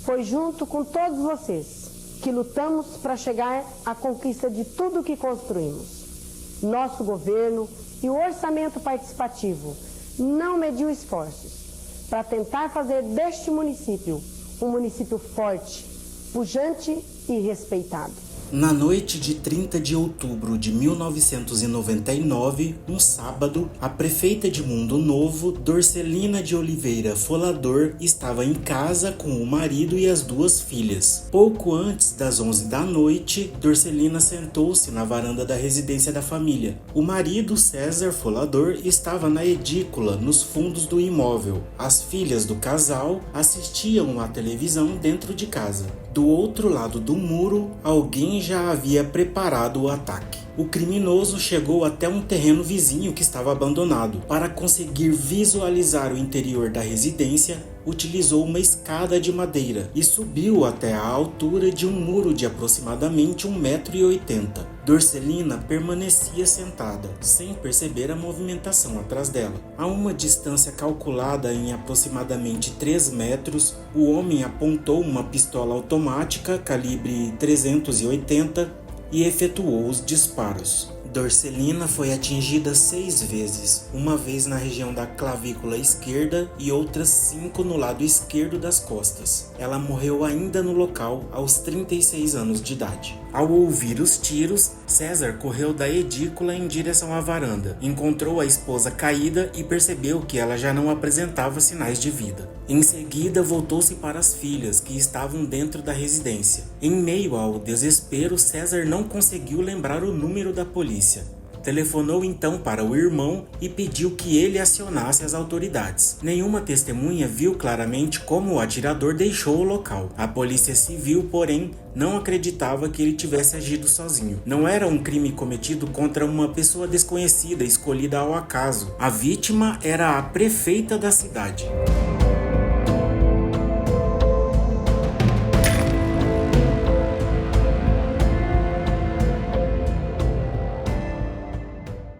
Foi junto com todos vocês que lutamos para chegar à conquista de tudo que construímos. Nosso governo e o orçamento participativo não mediu esforços para tentar fazer deste município um município forte, pujante e respeitado. Na noite de 30 de outubro de 1999, um sábado, a prefeita de Mundo Novo, Dorcelina de Oliveira Folador, estava em casa com o marido e as duas filhas. Pouco antes das 11 da noite, Dorcelina sentou-se na varanda da residência da família. O marido, César Folador, estava na edícula, nos fundos do imóvel. As filhas do casal assistiam à televisão dentro de casa. Do outro lado do muro, alguém já havia preparado o ataque. O criminoso chegou até um terreno vizinho que estava abandonado. Para conseguir visualizar o interior da residência, utilizou uma escada de madeira e subiu até a altura de um muro de aproximadamente 1,80 m. Dorcelina permanecia sentada, sem perceber a movimentação atrás dela. A uma distância calculada em aproximadamente 3 metros, o homem apontou uma pistola automática calibre 380 e efetuou os disparos. Dorcelina foi atingida 6 vezes, uma vez na região da clavícula esquerda e outras 5 no lado esquerdo das costas. Ela morreu ainda no local aos 36 anos de idade. Ao ouvir os tiros, César correu da edícula em direção à varanda. Encontrou a esposa caída e percebeu que ela já não apresentava sinais de vida. Em seguida, voltou-se para as filhas, que estavam dentro da residência. Em meio ao desespero, César não conseguiu lembrar o número da polícia. Telefonou então para o irmão e pediu que ele acionasse as autoridades. Nenhuma testemunha viu claramente como o atirador deixou o local. A polícia civil, porém, não acreditava que ele tivesse agido sozinho. Não era um crime cometido contra uma pessoa desconhecida, escolhida ao acaso. A vítima era a prefeita da cidade.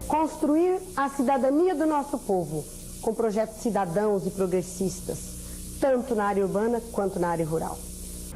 Construir a cidadania do nosso povo, com projetos cidadãos e progressistas, tanto na área urbana quanto na área rural.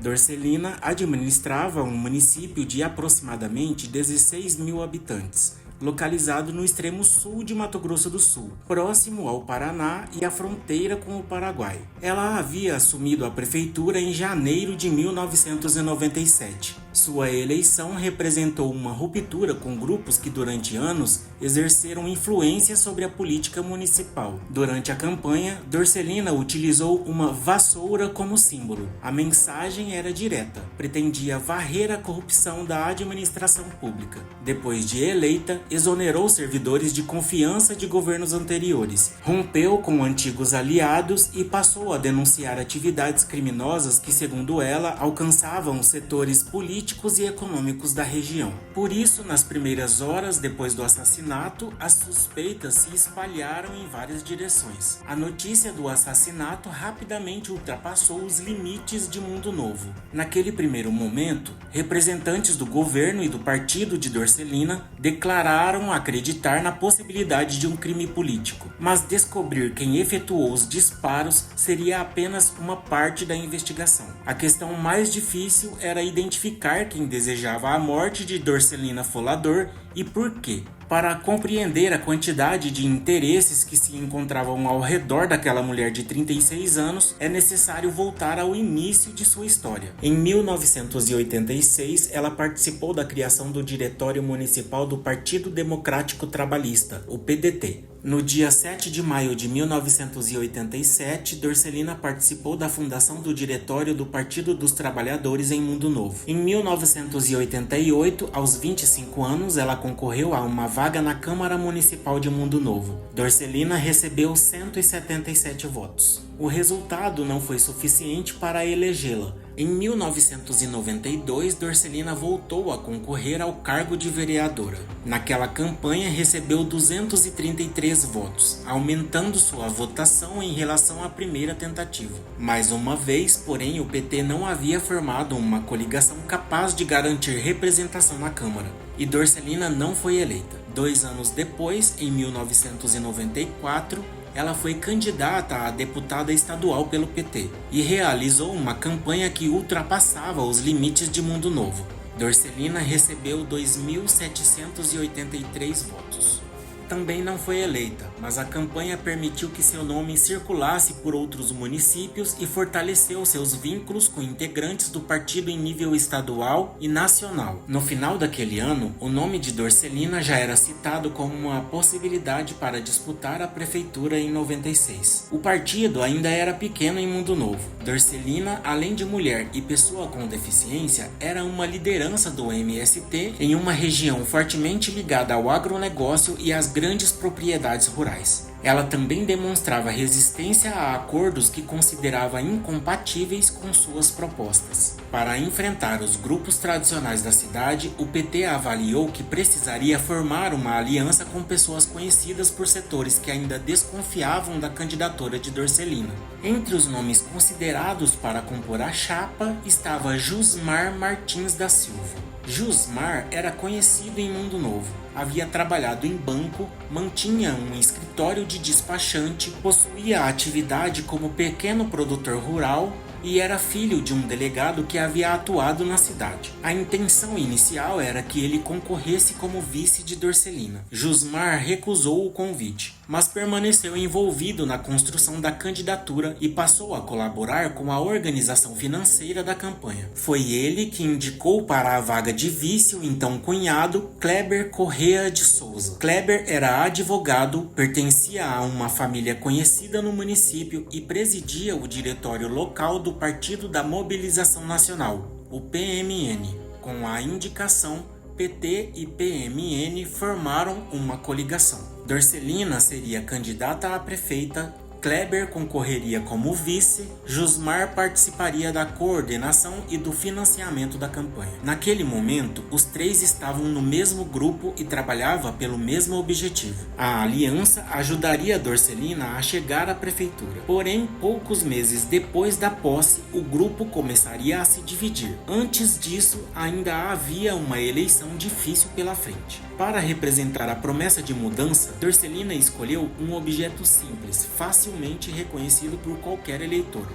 Dorcelina administrava um município de aproximadamente 16 mil habitantes, localizado no extremo sul de Mato Grosso do Sul, próximo ao Paraná e à fronteira com o Paraguai. Ela havia assumido a prefeitura em janeiro de 1997. Sua eleição representou uma ruptura com grupos que durante anos exerceram influência sobre a política municipal. Durante a campanha, Dorcelina utilizou uma vassoura como símbolo. A mensagem era direta, pretendia varrer a corrupção da administração pública. Depois de eleita, exonerou servidores de confiança de governos anteriores, rompeu com antigos aliados e passou a denunciar atividades criminosas que, segundo ela, alcançavam os setores políticos e econômicos da região. Por isso, nas primeiras horas depois do assassinato, as suspeitas se espalharam em várias direções. A notícia do assassinato rapidamente ultrapassou os limites de Mundo Novo. Naquele primeiro momento, representantes do governo e do partido de Dorcelina declararam acreditar na possibilidade de um crime político, mas descobrir quem efetuou os disparos seria apenas uma parte da investigação. A questão mais difícil era identificar quem desejava a morte de Dorcelina Folador e por quê. Para compreender a quantidade de interesses que se encontravam ao redor daquela mulher de 36 anos, é necessário voltar ao início de sua história. Em 1986, ela participou da criação do Diretório Municipal do Partido Democrático Trabalhista, o PDT. No dia 7 de maio de 1987, Dorcelina participou da fundação do Diretório do Partido dos Trabalhadores em Mundo Novo. Em 1988, aos 25 anos, ela concorreu a uma vaga na Câmara Municipal de Mundo Novo. Dorcelina recebeu 177 votos. O resultado não foi suficiente para elegê-la. Em 1992, Dorcelina voltou a concorrer ao cargo de vereadora. Naquela campanha, recebeu 233 votos, aumentando sua votação em relação à primeira tentativa. Mais uma vez, porém, o PT não havia formado uma coligação capaz de garantir representação na Câmara, e Dorcelina não foi eleita. 2 anos depois, em 1994, ela foi candidata a deputada estadual pelo PT e realizou uma campanha que ultrapassava os limites de Mundo Novo. Dorcelina recebeu 2.783 votos. Também não foi eleita, mas a campanha permitiu que seu nome circulasse por outros municípios e fortaleceu seus vínculos com integrantes do partido em nível estadual e nacional. No final daquele ano, o nome de Dorcelina já era citado como uma possibilidade para disputar a prefeitura em 96. O partido ainda era pequeno em Mundo Novo. Dorcelina, além de mulher e pessoa com deficiência, era uma liderança do MST em uma região fortemente ligada ao agronegócio e às grandes propriedades rurais. Ela também demonstrava resistência a acordos que considerava incompatíveis com suas propostas. Para enfrentar os grupos tradicionais da cidade, o PT avaliou que precisaria formar uma aliança com pessoas conhecidas por setores que ainda desconfiavam da candidatura de Dorcelina. Entre os nomes considerados para compor a chapa estava Jusmar Martins da Silva. Jusmar era conhecido em Mundo Novo. Havia trabalhado em banco, mantinha um escritório de despachante, possuía atividade como pequeno produtor rural e era filho de um delegado que havia atuado na cidade. A intenção inicial era que ele concorresse como vice de Dorcelina. Jusmar recusou o convite, mas permaneceu envolvido na construção da candidatura e passou a colaborar com a organização financeira da campanha. Foi ele que indicou para a vaga de vice o então cunhado Kleber Correa de Souza. Kleber era advogado, pertencia a uma família conhecida no município e presidia o diretório local do Partido da Mobilização Nacional, o PMN. Com a indicação, PT e PMN formaram uma coligação. Dorcelina seria candidata a prefeita, Kleber concorreria como vice, Jusmar participaria da coordenação e do financiamento da campanha. Naquele momento, os três estavam no mesmo grupo e trabalhavam pelo mesmo objetivo. A aliança ajudaria Dorcelina a chegar à prefeitura. Porém, poucos meses depois da posse, o grupo começaria a se dividir. Antes disso, ainda havia uma eleição difícil pela frente. Para representar a promessa de mudança, Dorcelina escolheu um objeto simples, facilmente reconhecido por qualquer eleitor: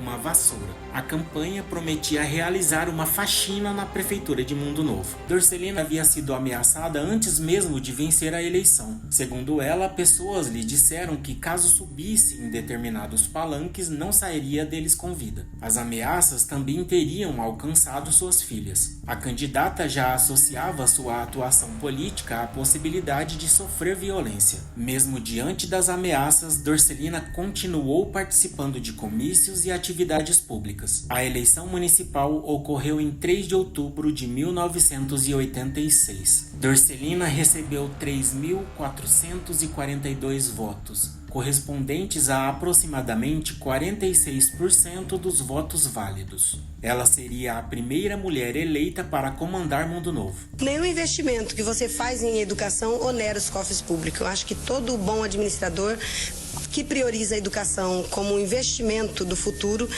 uma vassoura. A campanha prometia realizar uma faxina na prefeitura de Mundo Novo. Dorcelina havia sido ameaçada antes mesmo de vencer a eleição. Segundo ela, pessoas lhe disseram que caso subisse em determinados palanques, não sairia deles com vida. As ameaças também teriam alcançado suas filhas. A candidata já associava sua atuação política à possibilidade de sofrer violência. Mesmo diante das ameaças, Dorcelina continuou participando de comícios e atividades públicas. A eleição municipal ocorreu em 3 de outubro de 1986. Dorcelina recebeu 3.442 votos, correspondentes a aproximadamente 46% dos votos válidos. Ela seria a primeira mulher eleita para comandar Mundo Novo. Nenhum investimento que você faz em educação onera os cofres públicos. Eu acho que todo bom administrador que prioriza a educação como um investimento do futuro,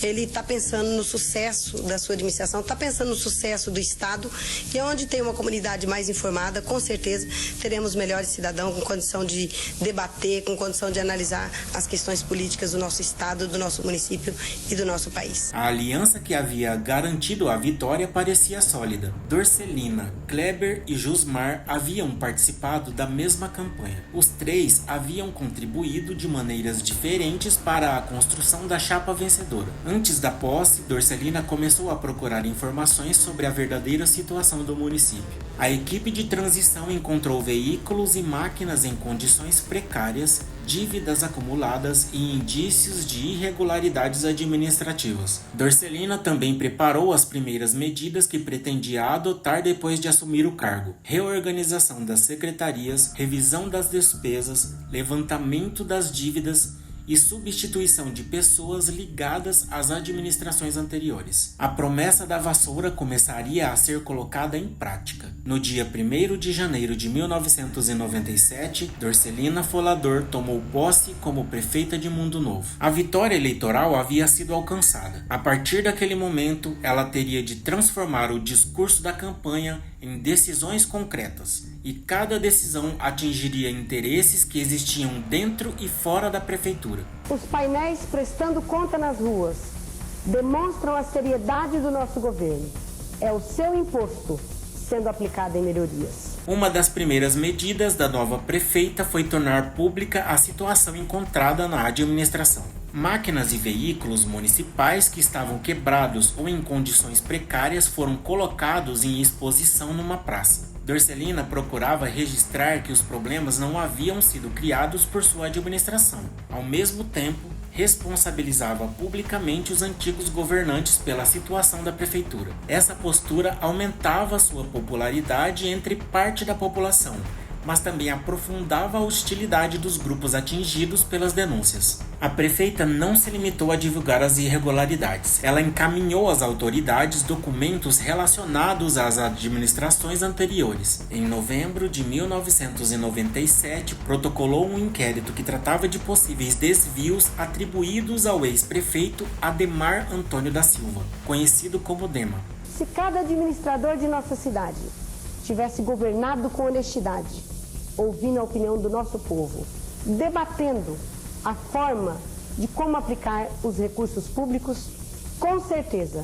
ele está pensando no sucesso da sua administração, está pensando no sucesso do Estado, e onde tem uma comunidade mais informada, com certeza teremos melhores cidadãos com condição de debater, com condição de analisar as questões políticas do nosso Estado, do nosso município e do nosso país. A aliança que havia garantido a vitória parecia sólida. Dorcelina, Kleber e Jusmar haviam participado da mesma campanha. Os três haviam contribuído de maneiras diferentes para a construção da chapa vencedora. Antes da posse, Dorcelina começou a procurar informações sobre a verdadeira situação do município. A equipe de transição encontrou veículos e máquinas em condições precárias, dívidas acumuladas e indícios de irregularidades administrativas. Dorcelina também preparou as primeiras medidas que pretendia adotar depois de assumir o cargo: reorganização das secretarias, revisão das despesas, levantamento das dívidas e substituição de pessoas ligadas às administrações anteriores. A promessa da vassoura começaria a ser colocada em prática. No dia 1º de janeiro de 1997, Dorcelina Folador tomou posse como prefeita de Mundo Novo. A vitória eleitoral havia sido alcançada. A partir daquele momento, ela teria de transformar o discurso da campanha em decisões concretas e cada decisão atingiria interesses que existiam dentro e fora da prefeitura. Os painéis prestando conta nas ruas demonstram a seriedade do nosso governo. É o seu imposto sendo aplicado em melhorias. Uma das primeiras medidas da nova prefeita foi tornar pública a situação encontrada na administração. Máquinas e veículos municipais que estavam quebrados ou em condições precárias foram colocados em exposição numa praça. Dorcelina procurava registrar que os problemas não haviam sido criados por sua administração. Ao mesmo tempo, responsabilizava publicamente os antigos governantes pela situação da prefeitura. Essa postura aumentava sua popularidade entre parte da população, mas também aprofundava a hostilidade dos grupos atingidos pelas denúncias. A prefeita não se limitou a divulgar as irregularidades. Ela encaminhou às autoridades documentos relacionados às administrações anteriores. Em novembro de 1997, protocolou um inquérito que tratava de possíveis desvios atribuídos ao ex-prefeito Ademar Antônio da Silva, conhecido como Dema. Se cada administrador de nossa cidade tivesse governado com honestidade, ouvindo a opinião do nosso povo, debatendo a forma de como aplicar os recursos públicos, com certeza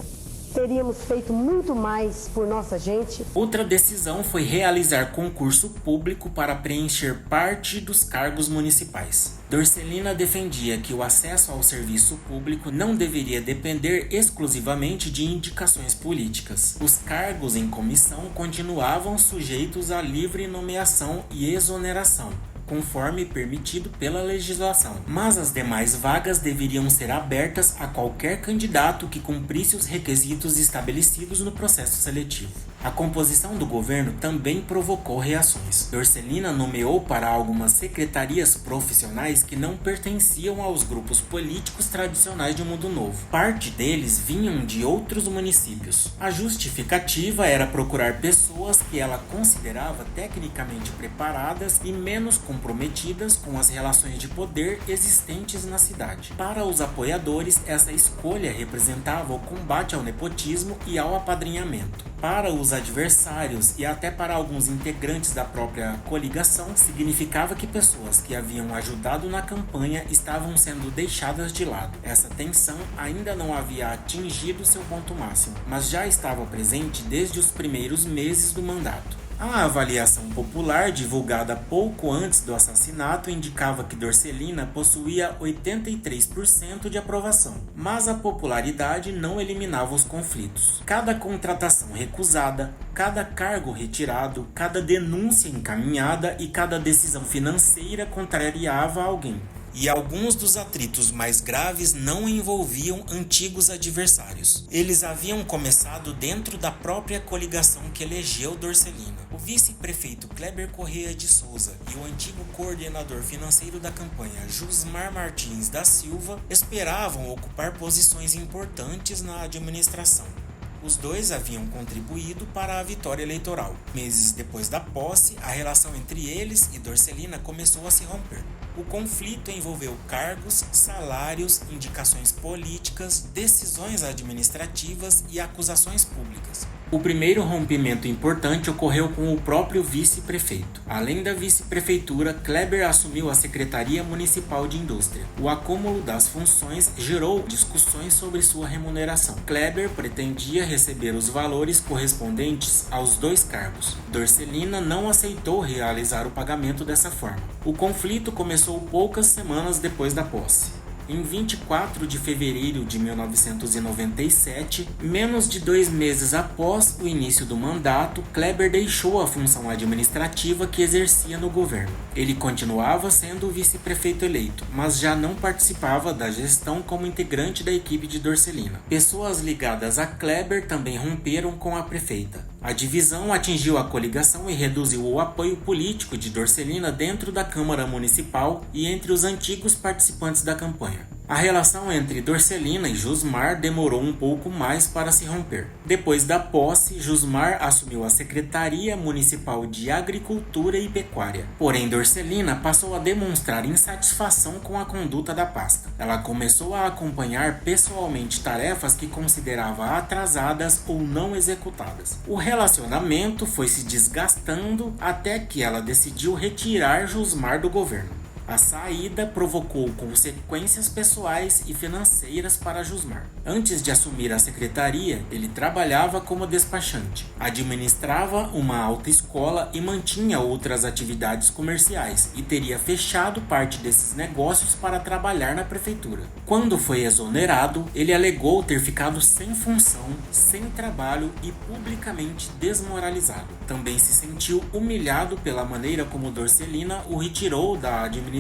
teríamos feito muito mais por nossa gente. Outra decisão foi realizar concurso público para preencher parte dos cargos municipais. Dorcelina defendia que o acesso ao serviço público não deveria depender exclusivamente de indicações políticas. Os cargos em comissão continuavam sujeitos à livre nomeação e exoneração, conforme permitido pela legislação. Mas as demais vagas deveriam ser abertas a qualquer candidato que cumprisse os requisitos estabelecidos no processo seletivo. A composição do governo também provocou reações. Dorcelina nomeou para algumas secretarias profissionais que não pertenciam aos grupos políticos tradicionais de Mundo Novo. Parte deles vinham de outros municípios. A justificativa era procurar pessoas que ela considerava tecnicamente preparadas e menos comprometidas com as relações de poder existentes na cidade. Para os apoiadores, essa escolha representava o combate ao nepotismo e ao apadrinhamento. Para os adversários e até para alguns integrantes da própria coligação, significava que pessoas que haviam ajudado na campanha estavam sendo deixadas de lado. Essa tensão ainda não havia atingido seu ponto máximo, mas já estava presente desde os primeiros meses do mandato. A avaliação popular, divulgada pouco antes do assassinato, indicava que Dorcelina possuía 83% de aprovação, mas a popularidade não eliminava os conflitos. Cada contratação recusada, cada cargo retirado, cada denúncia encaminhada e cada decisão financeira contrariava alguém. E alguns dos atritos mais graves não envolviam antigos adversários. Eles haviam começado dentro da própria coligação que elegeu Dorcelina. O vice-prefeito Kleber Correia de Souza e o antigo coordenador financeiro da campanha, Jusmar Martins da Silva, esperavam ocupar posições importantes na administração. Os dois haviam contribuído para a vitória eleitoral. Meses depois da posse, a relação entre eles e Dorcelina começou a se romper. O conflito envolveu cargos, salários, indicações políticas, decisões administrativas e acusações públicas. O primeiro rompimento importante ocorreu com o próprio vice-prefeito. Além da vice-prefeitura, Kleber assumiu a Secretaria Municipal de Indústria. O acúmulo das funções gerou discussões sobre sua remuneração. Kleber pretendia receber os valores correspondentes aos dois cargos. Dorcelina não aceitou realizar o pagamento dessa forma. O conflito começou poucas semanas depois da posse. Em 24 de fevereiro de 1997, menos de 2 meses após o início do mandato, Kleber deixou a função administrativa que exercia no governo. Ele continuava sendo o vice-prefeito eleito, mas já não participava da gestão como integrante da equipe de Dorcelina. Pessoas ligadas a Kleber também romperam com a prefeita. A divisão atingiu a coligação e reduziu o apoio político de Dorcelina dentro da Câmara Municipal e entre os antigos participantes da campanha. A relação entre Dorcelina e Jusmar demorou um pouco mais para se romper. Depois da posse, Jusmar assumiu a Secretaria Municipal de Agricultura e Pecuária. Porém, Dorcelina passou a demonstrar insatisfação com a conduta da pasta. Ela começou a acompanhar pessoalmente tarefas que considerava atrasadas ou não executadas. O relacionamento foi se desgastando até que ela decidiu retirar Jusmar do governo. A saída provocou consequências pessoais e financeiras para Jusmar. Antes de assumir a secretaria, ele trabalhava como despachante, administrava uma autoescola e mantinha outras atividades comerciais, e teria fechado parte desses negócios para trabalhar na prefeitura. Quando foi exonerado, ele alegou ter ficado sem função, sem trabalho e publicamente desmoralizado. Também se sentiu humilhado pela maneira como Dorcelina o retirou da administração.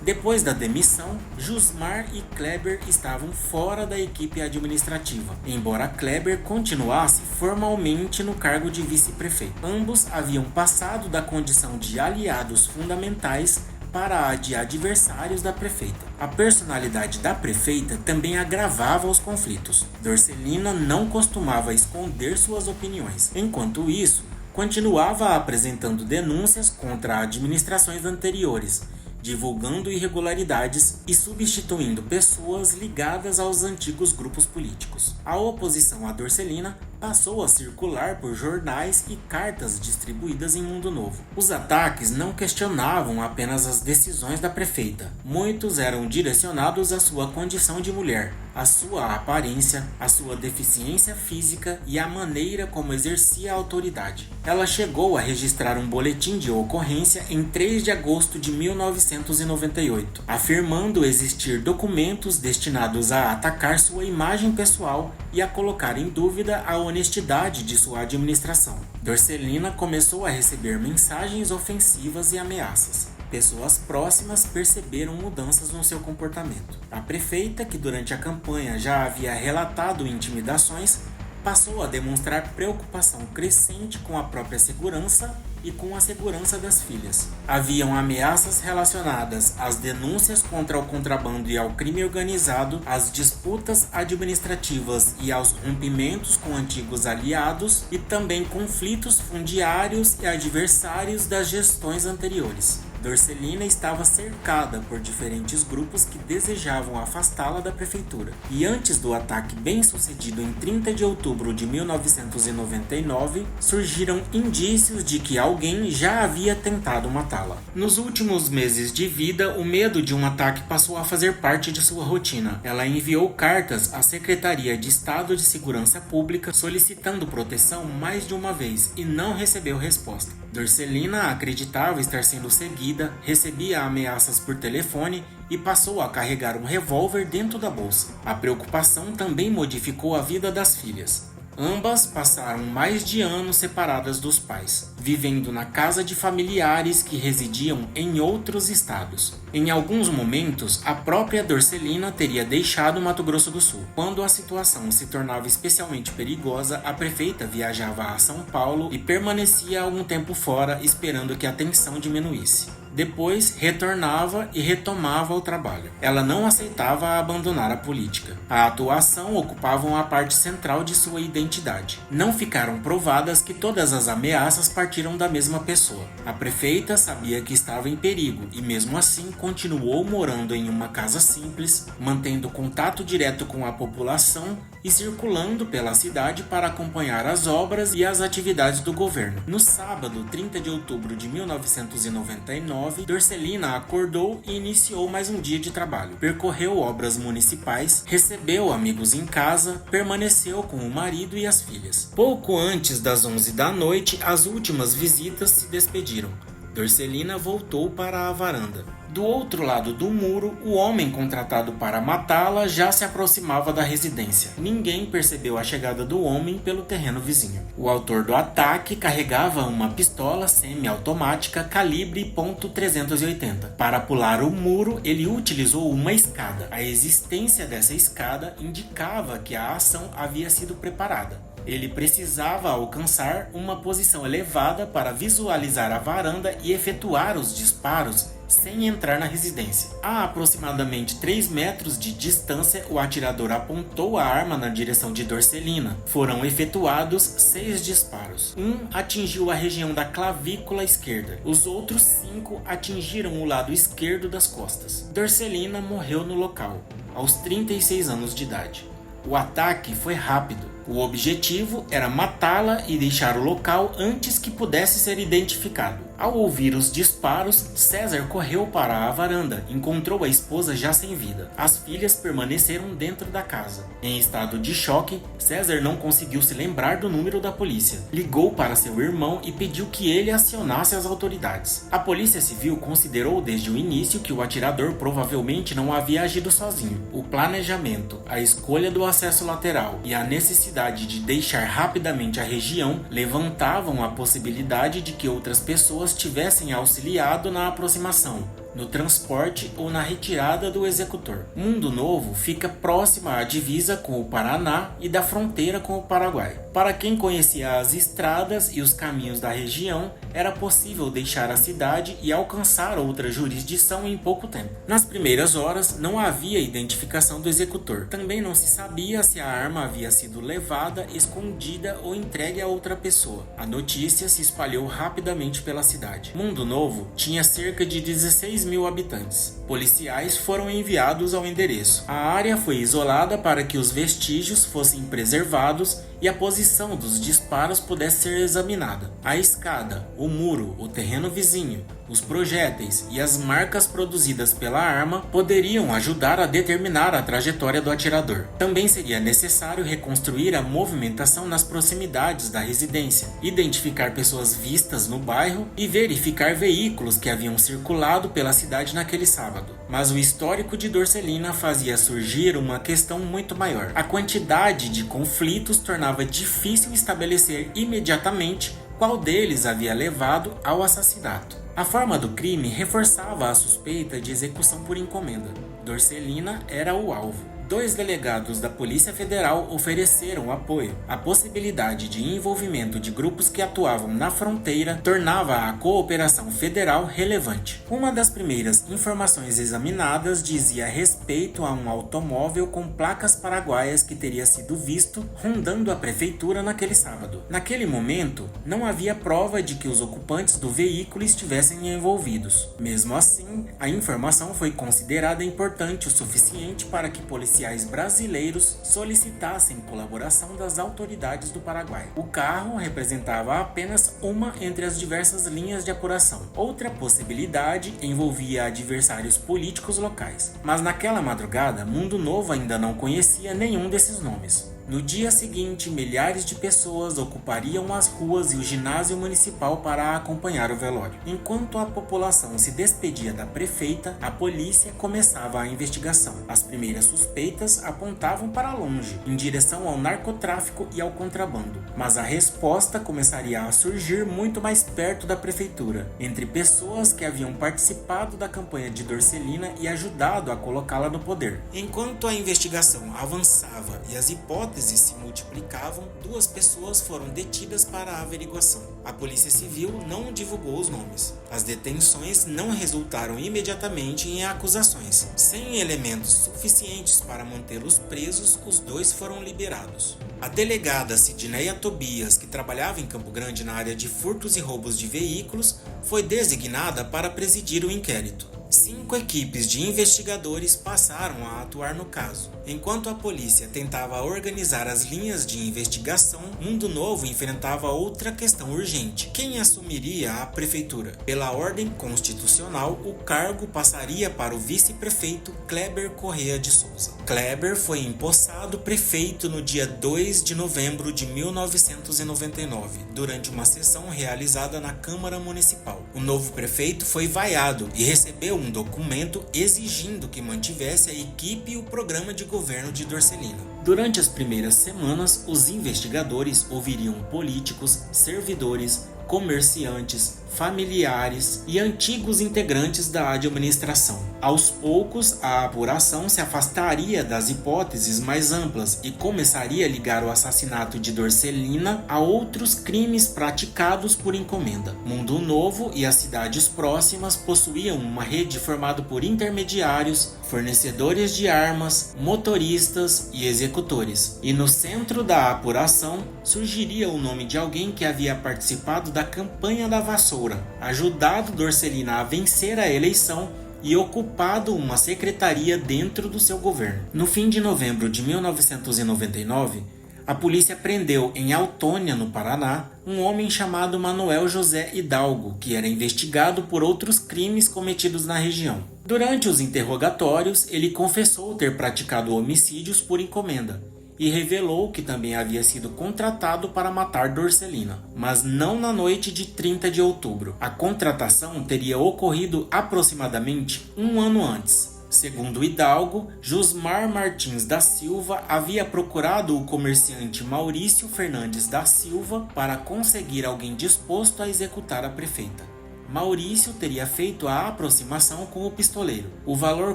Depois da demissão, Jusmar e Kleber estavam fora da equipe administrativa, embora Kleber continuasse formalmente no cargo de vice-prefeito. Ambos haviam passado da condição de aliados fundamentais para a de adversários da prefeita. A personalidade da prefeita também agravava os conflitos. Dorcelina não costumava esconder suas opiniões. Enquanto isso, continuava apresentando denúncias contra administrações anteriores, divulgando irregularidades e substituindo pessoas ligadas aos antigos grupos políticos. A oposição a Dorcelina passou a circular por jornais e cartas distribuídas em Mundo Novo. Os ataques não questionavam apenas as decisões da prefeita. Muitos eram direcionados à sua condição de mulher, à sua aparência, à sua deficiência física e à maneira como exercia a autoridade. Ela chegou a registrar um boletim de ocorrência em 3 de agosto de 1998, afirmando existir documentos destinados a atacar sua imagem pessoal e a colocar em dúvida a honestidade de sua administração. Dorcelina começou a receber mensagens ofensivas e ameaças. Pessoas próximas perceberam mudanças no seu comportamento. A prefeita, que durante a campanha já havia relatado intimidações, passou a demonstrar preocupação crescente com a própria segurança e com a segurança das filhas. Haviam ameaças relacionadas às denúncias contra o contrabando e ao crime organizado, às disputas administrativas e aos rompimentos com antigos aliados, e também conflitos fundiários e adversários das gestões anteriores. Dorcelina estava cercada por diferentes grupos que desejavam afastá-la da prefeitura. E antes do ataque bem-sucedido em 30 de outubro de 1999, surgiram indícios de que alguém já havia tentado matá-la. Nos últimos meses de vida, o medo de um ataque passou a fazer parte de sua rotina. Ela enviou cartas à Secretaria de Estado de Segurança Pública solicitando proteção mais de uma vez e não recebeu resposta. Dorcelina acreditava estar sendo seguida, recebia ameaças por telefone e passou a carregar um revólver dentro da bolsa. A preocupação também modificou a vida das filhas. Ambas passaram mais de anos separadas dos pais, vivendo na casa de familiares que residiam em outros estados. Em alguns momentos, a própria Dorcelina teria deixado Mato Grosso do Sul. Quando a situação se tornava especialmente perigosa, a prefeita viajava a São Paulo e permanecia algum tempo fora, esperando que a tensão diminuísse. Depois, retornava e retomava o trabalho. Ela não aceitava abandonar a política. A atuação ocupava uma parte central de sua identidade. Não ficaram provadas que todas as ameaças partiram da mesma pessoa. A prefeita sabia que estava em perigo e, mesmo assim, continuou morando em uma casa simples, mantendo contato direto com a população e circulando pela cidade para acompanhar as obras e as atividades do governo. No sábado, 30 de outubro de 1999, Dorcelina acordou e iniciou mais um dia de trabalho. Percorreu obras municipais, recebeu amigos em casa, permaneceu com o marido e as filhas. Pouco antes das 11 da noite, as últimas visitas se despediram. Dorcelina voltou para a varanda. Do outro lado do muro, o homem contratado para matá-la já se aproximava da residência. Ninguém percebeu a chegada do homem pelo terreno vizinho. O autor do ataque carregava uma pistola semiautomática calibre .380. Para pular o muro, ele utilizou uma escada. A existência dessa escada indicava que a ação havia sido preparada. Ele precisava alcançar uma posição elevada para visualizar a varanda e efetuar os disparos sem entrar na residência. A aproximadamente 3 metros de distância, o atirador apontou a arma na direção de Dorcelina. Foram efetuados 6 disparos. Um atingiu a região da clavícula esquerda. Os outros 5 atingiram o lado esquerdo das costas. Dorcelina morreu no local, aos 36 anos de idade. O ataque foi rápido. O objetivo era matá-la e deixar o local antes que pudesse ser identificado. Ao ouvir os disparos, César correu para a varanda, encontrou a esposa já sem vida. As filhas permaneceram dentro da casa. Em estado de choque, César não conseguiu se lembrar do número da polícia. Ligou para seu irmão e pediu que ele acionasse as autoridades. A Polícia Civil considerou desde o início que o atirador provavelmente não havia agido sozinho. O planejamento, a escolha do acesso lateral e a necessidade de deixar rapidamente a região levantavam a possibilidade de que outras pessoas tivessem auxiliado na aproximação, no transporte ou na retirada do executor. Mundo Novo fica próxima à divisa com o Paraná e da fronteira com o Paraguai. Para quem conhecia as estradas e os caminhos da região, era possível deixar a cidade e alcançar outra jurisdição em pouco tempo. Nas primeiras horas, não havia identificação do executor. Também não se sabia se a arma havia sido levada, escondida ou entregue a outra pessoa. A notícia se espalhou rapidamente pela cidade. Mundo Novo tinha cerca de 16.000 habitantes. Policiais foram enviados ao endereço. A área foi isolada para que os vestígios fossem preservados e a posição dos disparos pudesse ser examinada. A escada, o muro, o terreno vizinho, os projéteis e as marcas produzidas pela arma poderiam ajudar a determinar a trajetória do atirador. Também seria necessário reconstruir a movimentação nas proximidades da residência, identificar pessoas vistas no bairro e verificar veículos que haviam circulado pela cidade naquele sábado. Mas o histórico de Dorcelina fazia surgir uma questão muito maior. A quantidade de conflitos tornava difícil estabelecer imediatamente qual deles havia levado ao assassinato. A forma do crime reforçava a suspeita de execução por encomenda. Dorcelina era o alvo. 2 delegados da Polícia Federal ofereceram apoio. A possibilidade de envolvimento de grupos que atuavam na fronteira tornava a cooperação federal relevante. Uma das primeiras informações examinadas dizia respeito a um automóvel com placas paraguaias que teria sido visto rondando a prefeitura naquele sábado. Naquele momento, não havia prova de que os ocupantes do veículo estivessem envolvidos. Mesmo assim, a informação foi considerada importante o suficiente para que policiais brasileiros solicitassem colaboração das autoridades do Paraguai. O carro representava apenas uma entre as diversas linhas de apuração. Outra possibilidade envolvia adversários políticos locais. Mas naquela madrugada, Mundo Novo ainda não conhecia nenhum desses nomes. No dia seguinte, milhares de pessoas ocupariam as ruas e o ginásio municipal para acompanhar o velório. Enquanto a população se despedia da prefeita, a polícia começava a investigação. As primeiras suspeitas apontavam para longe, em direção ao narcotráfico e ao contrabando. Mas a resposta começaria a surgir muito mais perto da prefeitura, entre pessoas que haviam participado da campanha de Dorcelina e ajudado a colocá-la no poder. Enquanto a investigação avançava e as hipóteses se multiplicavam, 2 pessoas foram detidas para a averiguação. A Polícia Civil não divulgou os nomes. As detenções não resultaram imediatamente em acusações. Sem elementos suficientes para mantê-los presos, os 2 foram liberados. A delegada Sidneia Tobias, que trabalhava em Campo Grande na área de furtos e roubos de veículos, foi designada para presidir o inquérito. 5 equipes de investigadores passaram a atuar no caso. Enquanto a polícia tentava organizar as linhas de investigação, Mundo Novo enfrentava outra questão urgente. Quem assumiria a prefeitura? Pela ordem constitucional, o cargo passaria para o vice-prefeito Kleber Correa de Souza. Kleber foi empossado prefeito no dia 2 de novembro de 1999, durante uma sessão realizada na Câmara Municipal. O novo prefeito foi vaiado e recebeu um documento exigindo que mantivesse a equipe e o programa de governo de Dorcelina. Durante as primeiras semanas, os investigadores ouviriam políticos, servidores, comerciantes, familiares e antigos integrantes da administração. Aos poucos, a apuração se afastaria das hipóteses mais amplas e começaria a ligar o assassinato de Dorcelina a outros crimes praticados por encomenda. Mundo Novo e as cidades próximas possuíam uma rede formada por intermediários, fornecedores de armas, motoristas e executores. E no centro da apuração surgiria o nome de alguém que havia participado da campanha da vassoura, ajudado Dorcelina a vencer a eleição e ocupado uma secretaria dentro do seu governo. No fim de novembro de 1999, a polícia prendeu em Autônia, no Paraná, um homem chamado Manuel José Hidalgo, que era investigado por outros crimes cometidos na região. Durante os interrogatórios, ele confessou ter praticado homicídios por encomenda e revelou que também havia sido contratado para matar Dorcelina, mas não na noite de 30 de outubro. A contratação teria ocorrido aproximadamente um ano antes. Segundo Hidalgo, Jusmar Martins da Silva havia procurado o comerciante Maurício Fernandes da Silva para conseguir alguém disposto a executar a prefeita. Maurício teria feito a aproximação com o pistoleiro. O valor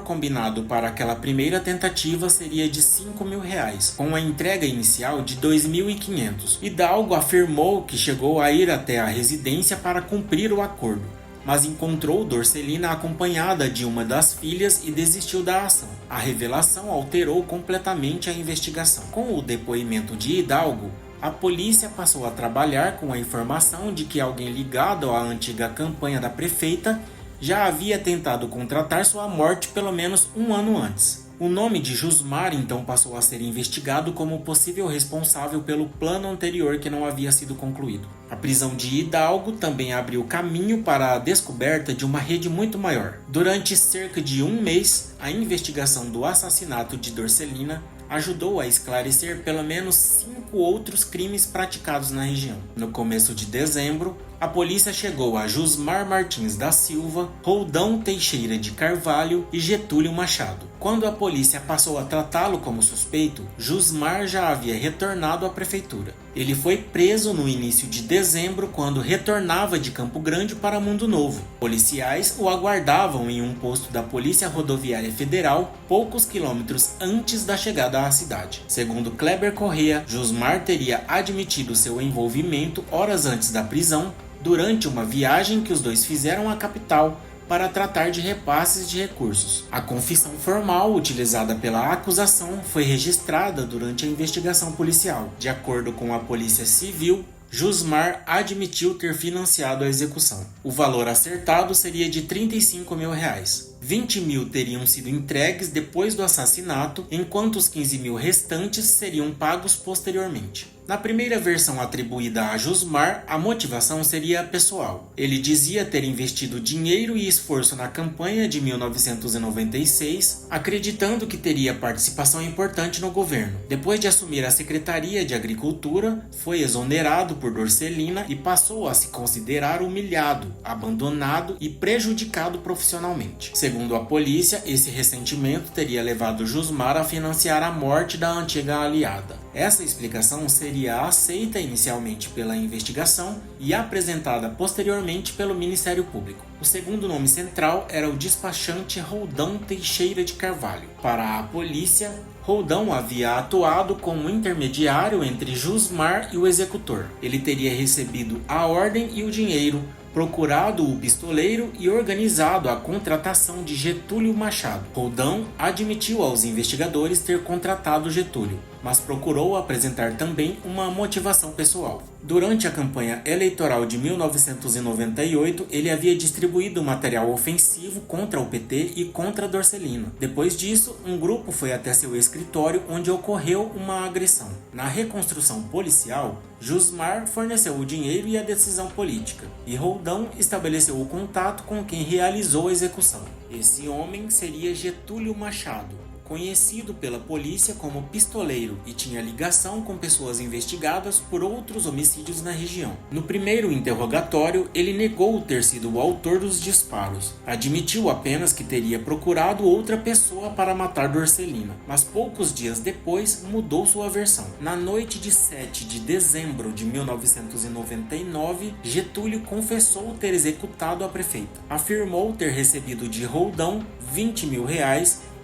combinado para aquela primeira tentativa seria de R$5.000, com a entrega inicial de R$2.500. Hidalgo afirmou que chegou a ir até a residência para cumprir o acordo, mas encontrou Dorcelina acompanhada de uma das filhas e desistiu da ação. A revelação alterou completamente a investigação. Com o depoimento de Hidalgo, a polícia passou a trabalhar com a informação de que alguém ligado à antiga campanha da prefeita já havia tentado contratar sua morte pelo menos um ano antes. O nome de Jusmar então passou a ser investigado como possível responsável pelo plano anterior que não havia sido concluído. A prisão de Hidalgo também abriu caminho para a descoberta de uma rede muito maior. Durante cerca de um mês, a investigação do assassinato de Dorcelina ajudou a esclarecer pelo menos 5 outros crimes praticados na região. No começo de dezembro, a polícia chegou a Jusmar Martins da Silva, Roldão Teixeira de Carvalho e Getúlio Machado. Quando a polícia passou a tratá-lo como suspeito, Jusmar já havia retornado à prefeitura. Ele foi preso no início de dezembro quando retornava de Campo Grande para Mundo Novo. Policiais o aguardavam em um posto da Polícia Rodoviária Federal, poucos quilômetros antes da chegada à cidade. Segundo Kleber Corrêa, Jusmar teria admitido seu envolvimento horas antes da prisão, durante uma viagem que os dois fizeram à capital para tratar de repasses de recursos. A confissão formal utilizada pela acusação foi registrada durante a investigação policial. De acordo com a Polícia Civil, Jusmar admitiu ter financiado a execução. O valor acertado seria de R$35.000. 20.000 teriam sido entregues depois do assassinato, enquanto os 15.000 restantes seriam pagos posteriormente. Na primeira versão atribuída a Jusmar, a motivação seria pessoal. Ele dizia ter investido dinheiro e esforço na campanha de 1996, acreditando que teria participação importante no governo. Depois de assumir a Secretaria de Agricultura, foi exonerado por Dorcelina e passou a se considerar humilhado, abandonado e prejudicado profissionalmente. Segundo a polícia, esse ressentimento teria levado Jusmar a financiar a morte da antiga aliada. Essa explicação seria aceita inicialmente pela investigação e apresentada posteriormente pelo Ministério Público. O segundo nome central era o despachante Roldão Teixeira de Carvalho. Para a polícia, Roldão havia atuado como intermediário entre Jusmar e o executor. Ele teria recebido a ordem e o dinheiro, procurado o pistoleiro e organizado a contratação de Getúlio Machado. Roldão admitiu aos investigadores ter contratado Getúlio, mas procurou apresentar também uma motivação pessoal. Durante a campanha eleitoral de 1998, ele havia distribuído material ofensivo contra o PT e contra Dorcelina. Depois disso, um grupo foi até seu escritório onde ocorreu uma agressão. Na reconstrução policial, Jusmar forneceu o dinheiro e a decisão política, e Roldão estabeleceu o contato com quem realizou a execução. Esse homem seria Getúlio Machado, conhecido pela polícia como pistoleiro e tinha ligação com pessoas investigadas por outros homicídios na região. No primeiro interrogatório, ele negou ter sido o autor dos disparos. Admitiu apenas que teria procurado outra pessoa para matar Dorcelina, mas poucos dias depois mudou sua versão. Na noite de 7 de dezembro de 1999, Getúlio confessou ter executado a prefeita. Afirmou ter recebido de Roldão R$20 mil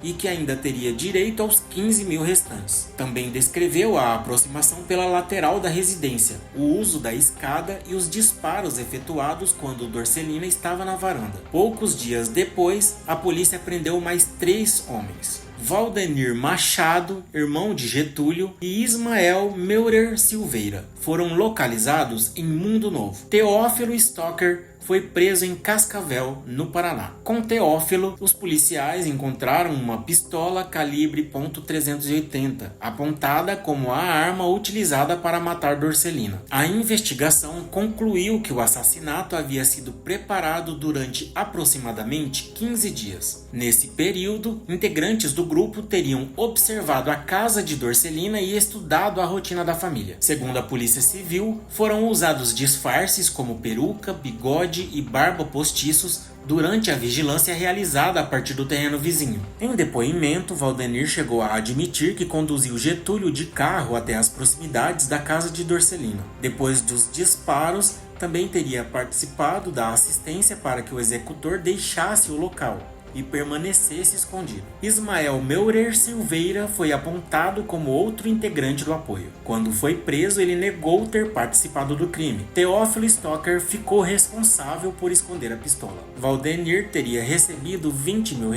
e que ainda teria direito aos 15 mil restantes. Também descreveu a aproximação pela lateral da residência, o uso da escada e os disparos efetuados quando Dorcelina estava na varanda. Poucos dias depois, a polícia prendeu mais 3 homens: Valdenir Machado, irmão de Getúlio, e Ismael Meurer Silveira. Foram localizados em Mundo Novo. Teófilo Stocker foi preso em Cascavel, no Paraná. Com Teófilo, os policiais encontraram uma pistola calibre .380, apontada como a arma utilizada para matar Dorcelina. A investigação concluiu que o assassinato havia sido preparado durante aproximadamente 15 dias. Nesse período, integrantes do grupo teriam observado a casa de Dorcelina e estudado a rotina da família. Segundo a Polícia Civil, foram usados disfarces como peruca, bigode e barba postiços durante a vigilância realizada a partir do terreno vizinho. Em depoimento, Valdenir chegou a admitir que conduziu Getúlio de carro até as proximidades da casa de Dorcelina. Depois dos disparos, também teria participado da assistência para que o executor deixasse o local e permanecesse escondido. Ismael Meurer Silveira foi apontado como outro integrante do apoio. Quando foi preso, ele negou ter participado do crime. Teófilo Stocker ficou responsável por esconder a pistola. Valdenir teria recebido R$20 mil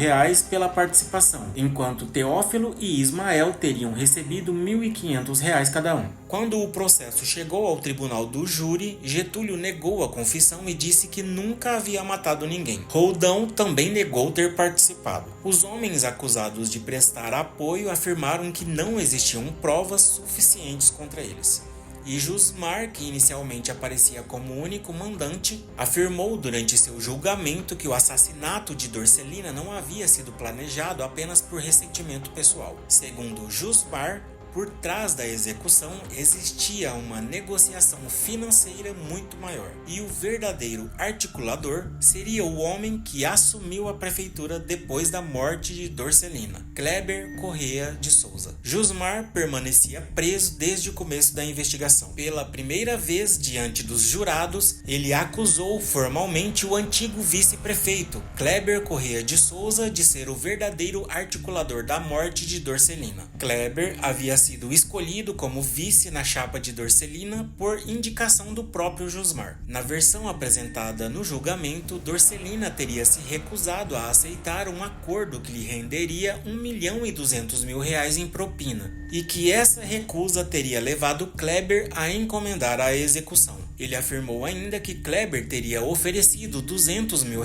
pela participação, enquanto Teófilo e Ismael teriam recebido R$1.500 cada um. Quando o processo chegou ao tribunal do júri, Getúlio negou a confissão e disse que nunca havia matado ninguém. Roldão também negou ter participado. Os homens acusados de prestar apoio afirmaram que não existiam provas suficientes contra eles. E Jusmar, que inicialmente aparecia como único mandante, afirmou durante seu julgamento que o assassinato de Dorcelina não havia sido planejado apenas por ressentimento pessoal. Segundo Jusmar, por trás da execução existia uma negociação financeira muito maior, e o verdadeiro articulador seria o homem que assumiu a prefeitura depois da morte de Dorcelina, Kleber Corrêa de Souza. Jusmar permanecia preso desde o começo da investigação. Pela primeira vez diante dos jurados, ele acusou formalmente o antigo vice-prefeito, Kleber Corrêa de Souza, de ser o verdadeiro articulador da morte de Dorcelina. Kleber havia sido escolhido como vice na chapa de Dorcelina por indicação do próprio Jusmar. Na versão apresentada no julgamento, Dorcelina teria se recusado a aceitar um acordo que lhe renderia R$1.200.000 em propina, e que essa recusa teria levado Kleber a encomendar a execução. Ele afirmou ainda que Kleber teria oferecido R$200 mil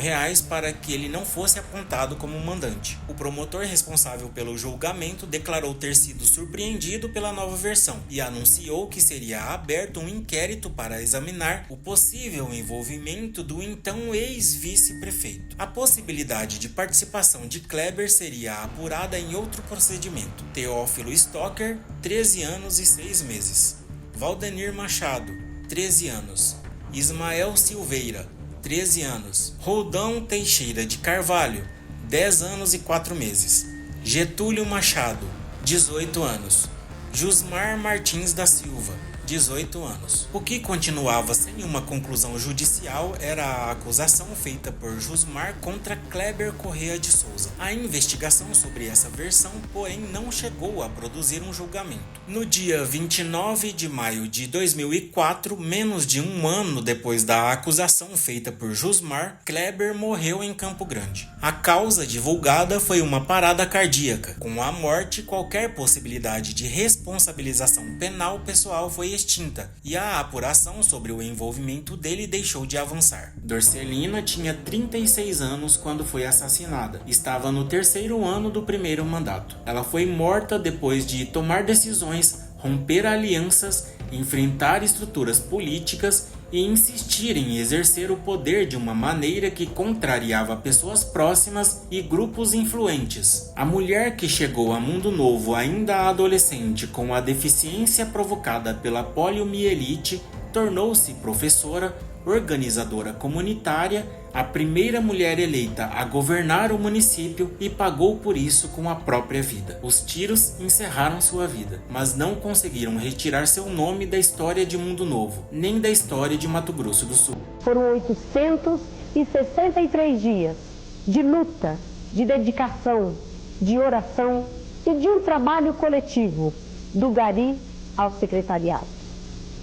para que ele não fosse apontado como mandante. O promotor responsável pelo julgamento declarou ter sido surpreendido pela nova versão e anunciou que seria aberto um inquérito para examinar o possível envolvimento do então ex-vice-prefeito. A possibilidade de participação de Kleber seria apurada em outro procedimento. Teófilo Stocker, 13 anos e 6 meses. Valdenir Machado, 13 anos. Ismael Silveira, 13 anos. Roldão Teixeira de Carvalho, 10 anos e 4 meses. Getúlio Machado, 18 anos. Jusmar Martins da Silva, 18 anos. O que continuava sem uma conclusão judicial era a acusação feita por Jusmar contra Kleber Corrêa de Souza. A investigação sobre essa versão, porém, não chegou a produzir um julgamento. No dia 29 de maio de 2004, menos de um ano depois da acusação feita por Jusmar, Kleber morreu em Campo Grande. A causa divulgada foi uma parada cardíaca. Com a morte, qualquer possibilidade de responsabilização penal pessoal foi extinta, e a apuração sobre o envolvimento dele deixou de avançar. Dorcelina tinha 36 anos quando foi assassinada. Estava no 3º ano do primeiro mandato. Ela foi morta depois de tomar decisões, romper alianças, enfrentar estruturas políticas e insistir em exercer o poder de uma maneira que contrariava pessoas próximas e grupos influentes. A mulher que chegou a Mundo Novo ainda adolescente com a deficiência provocada pela poliomielite tornou-se professora, organizadora comunitária, a primeira mulher eleita a governar o município e pagou por isso com a própria vida. Os tiros encerraram sua vida, mas não conseguiram retirar seu nome da história de Mundo Novo, nem da história de Mato Grosso do Sul. Foram 863 dias de luta, de dedicação, de oração e de um trabalho coletivo, do gari ao secretariado.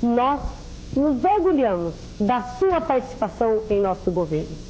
Nós nos orgulhamos da sua participação em nosso governo.